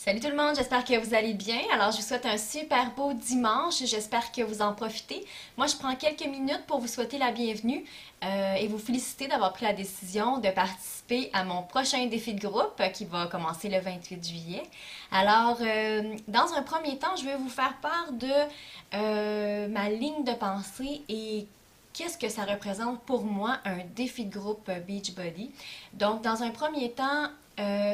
Salut tout le monde, j'espère que vous allez bien. Alors, je vous souhaite un super beau dimanche. J'espère que vous en profitez. Moi, je prends quelques minutes pour vous souhaiter la bienvenue et vous féliciter d'avoir pris la décision de participer à mon prochain défi de groupe qui va commencer le 28 juillet. Alors, dans un premier temps, je vais vous faire part de ma ligne de pensée et qu'est-ce que ça représente pour moi un défi de groupe Beachbody. Donc, dans un premier temps,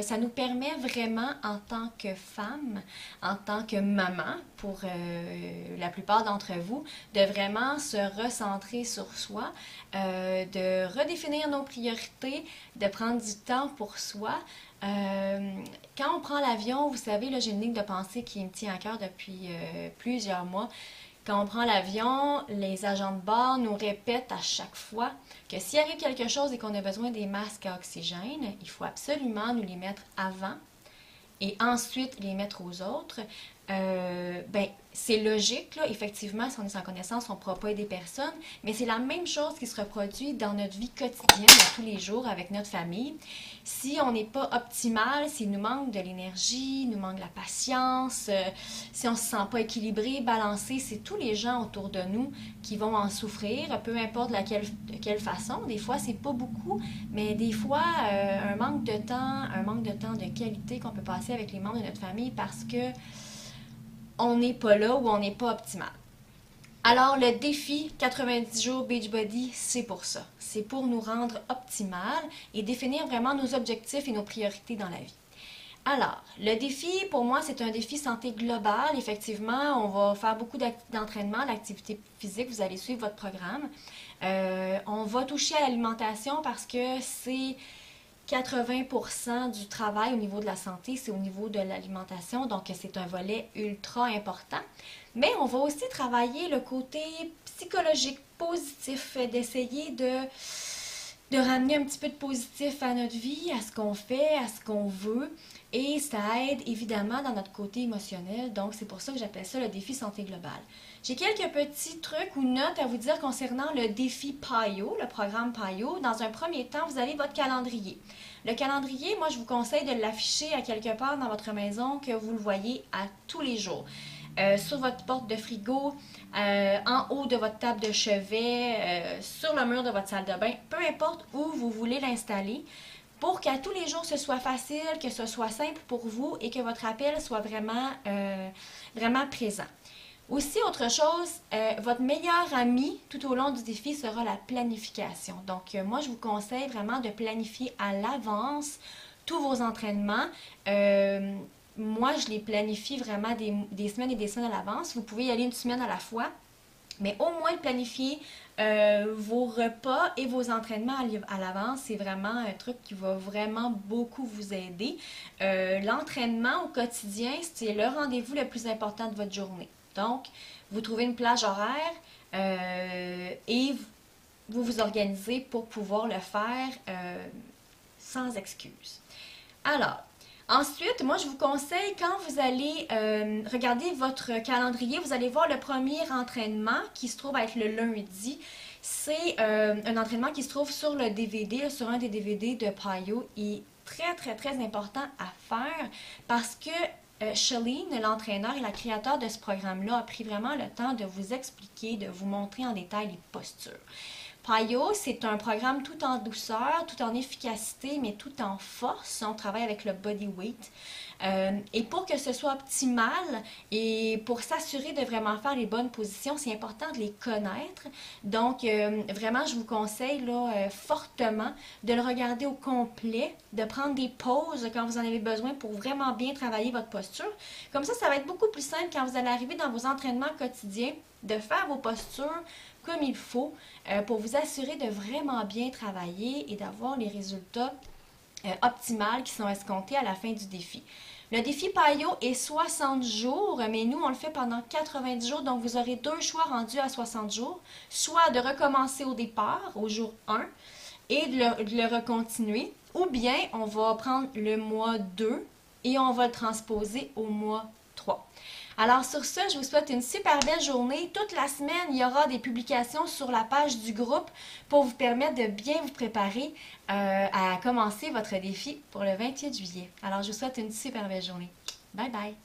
ça nous permet vraiment en tant que femme, en tant que maman, pour la plupart d'entre vous, de vraiment se recentrer sur soi, de redéfinir nos priorités, de prendre du temps pour soi. Quand on prend l'avion, vous savez, là, j'ai une ligne de pensée qui me tient à cœur depuis plusieurs mois. Quand on prend l'avion, les agents de bord nous répètent à chaque fois que s'il arrive quelque chose et qu'on a besoin des masques à oxygène, il faut absolument nous les mettre avant et ensuite les mettre aux autres. Ben, c'est logique, là, effectivement, si on est sans connaissance, on ne pourra pas aider personne, mais c'est la même chose qui se reproduit dans notre vie quotidienne, à tous les jours, avec notre famille. Si on n'est pas optimal, s'il nous manque de l'énergie, nous manque de la patience, si on ne se sent pas équilibré, balancé, c'est tous les gens autour de nous qui vont en souffrir, peu importe de quelle façon. Des fois, c'est pas beaucoup, mais des fois, un manque de temps de qualité qu'on peut passer avec les membres de notre famille parce que on n'est pas là ou on n'est pas optimal. Alors, le défi 90 jours Beachbody, c'est pour ça. C'est pour nous rendre optimal et définir vraiment nos objectifs et nos priorités dans la vie. Alors, le défi, pour moi, c'est un défi santé globale. Effectivement, on va faire beaucoup d'entraînement, d'activité physique. Vous allez suivre votre programme. On va toucher à l'alimentation parce que c'est 80% du travail au niveau de la santé, c'est au niveau de l'alimentation, donc c'est un volet ultra important. Mais on va aussi travailler le côté psychologique, positif, d'essayer de ramener un petit peu de positif à notre vie, à ce qu'on fait, à ce qu'on veut. Et ça aide évidemment dans notre côté émotionnel. Donc, c'est pour ça que j'appelle ça le défi santé globale. J'ai quelques petits trucs ou notes à vous dire concernant le défi PAYO, le programme PAYO. Dans un premier temps, vous avez votre calendrier. Le calendrier, moi, je vous conseille de l'afficher à quelque part dans votre maison, que vous le voyez à tous les jours. Sur votre porte de frigo, en haut de votre table de chevet, sur le mur de votre salle de bain, peu importe où vous voulez l'installer, pour qu'à tous les jours ce soit facile, que ce soit simple pour vous et que votre appel soit vraiment présent. Aussi, autre chose, votre meilleur ami tout au long du défi sera la planification. Donc, moi, je vous conseille vraiment de planifier à l'avance tous vos entraînements. Moi, je les planifie vraiment des semaines et des semaines à l'avance. Vous pouvez y aller une semaine à la fois, mais au moins planifier vos repas et vos entraînements à l'avance, c'est vraiment un truc qui va vraiment beaucoup vous aider. L'entraînement au quotidien, c'est le rendez-vous le plus important de votre journée. Donc, vous trouvez une plage horaire et vous vous organisez pour pouvoir le faire sans excuse. Alors, ensuite, moi, je vous conseille, quand vous allez regarder votre calendrier, vous allez voir le premier entraînement qui se trouve être le lundi. C'est un entraînement qui se trouve sur le DVD, sur un des DVD de PAYO, et très, très, très important à faire parce que Shalene, l'entraîneur et la créateur de ce programme-là, a pris vraiment le temps de vous expliquer, de vous montrer en détail les postures. PAYO, c'est un programme tout en douceur, tout en efficacité, mais tout en force. On travaille avec le body weight. Et pour que ce soit optimal et pour s'assurer de vraiment faire les bonnes positions, c'est important de les connaître. Donc, vraiment, je vous conseille là, fortement de le regarder au complet, de prendre des pauses quand vous en avez besoin pour vraiment bien travailler votre posture. Comme ça va être beaucoup plus simple quand vous allez arriver dans vos entraînements quotidiens, de faire vos postures comme il faut pour vous assurer de vraiment bien travailler et d'avoir les résultats optimaux qui sont escomptés à la fin du défi. Le défi PAYO est 60 jours, mais nous, on le fait pendant 90 jours, donc vous aurez deux choix rendus à 60 jours, soit de recommencer au départ, au jour 1, et de le recontinuer, ou bien on va prendre le mois 2 et on va le transposer au mois 3. Alors sur ce, je vous souhaite une super belle journée. Toute la semaine, il y aura des publications sur la page du groupe pour vous permettre de bien vous préparer à commencer votre défi pour le 28 juillet. Alors je vous souhaite une super belle journée. Bye bye!